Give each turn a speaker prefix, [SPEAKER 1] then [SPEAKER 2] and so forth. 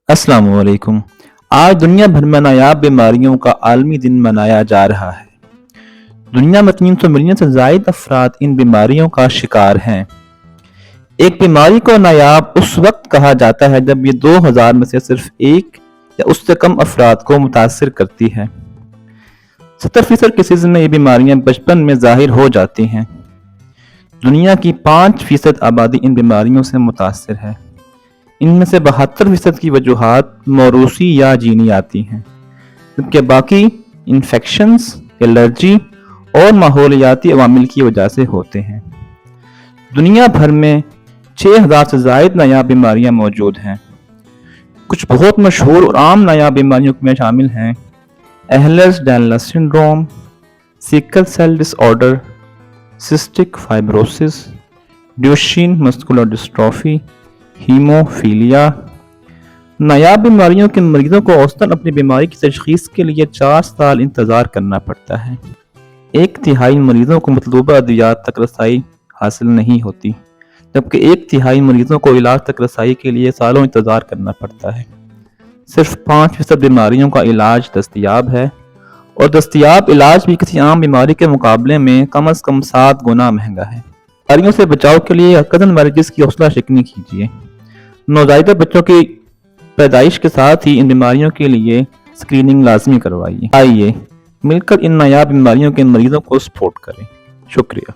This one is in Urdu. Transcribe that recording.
[SPEAKER 1] السلام علیکم۔ آج دنیا بھر میں نایاب بیماریوں کا عالمی دن منایا جا رہا ہے۔ دنیا میں 300 ملین سے زائد افراد ان بیماریوں کا شکار ہیں۔ ایک بیماری کو نایاب اس وقت کہا جاتا ہے جب یہ 2000 میں سے صرف ایک یا اس سے کم افراد کو متاثر کرتی ہے۔ 70% کیسز میں یہ بیماریاں بچپن میں ظاہر ہو جاتی ہیں۔ دنیا کی 5% آبادی ان بیماریوں سے متاثر ہے۔ ان میں سے 72% کی وجوہات موروثی یا جینی آتی ہیں، جبکہ باقی انفیکشنز، الرجی اور ماحولیاتی عوامل کی وجہ سے ہوتے ہیں۔ دنیا بھر میں 6000 سے زائد نایاب بیماریاں موجود ہیں۔ کچھ بہت مشہور اور عام نایاب بیماریوں میں شامل ہیں Ehlers Danlos syndrome, sickle cell disorder, cystic fibrosis, Duchenne muscular dystrophy, haemophilia. نایاب بیماریوں کے مریضوں کو اوسطاً اپنی بیماری کی تشخیص کے لیے 4 سال انتظار کرنا پڑتا ہے۔ 1/3 مریضوں کو مطلوبہ ادویات تک رسائی حاصل نہیں ہوتی، جبکہ 1/3 مریضوں کو علاج تک رسائی کے لیے سالوں انتظار کرنا پڑتا ہے۔ صرف 5% بیماریوں کا علاج دستیاب ہے، اور دستیاب علاج بھی کسی عام بیماری کے مقابلے میں کم از کم 7 گنا مہنگا ہے۔ بیماریوں سے بچاؤ کے لیے قدم میرجز کی حوصلہ شکنی کیجیے۔ نوزائیدہ بچوں کی پیدائش کے ساتھ ہی ان بیماریوں کے لیے اسکریننگ لازمی کروائیے۔ آئیے مل کر ان نایاب بیماریوں کے مریضوں کو سپورٹ کریں۔ شکریہ۔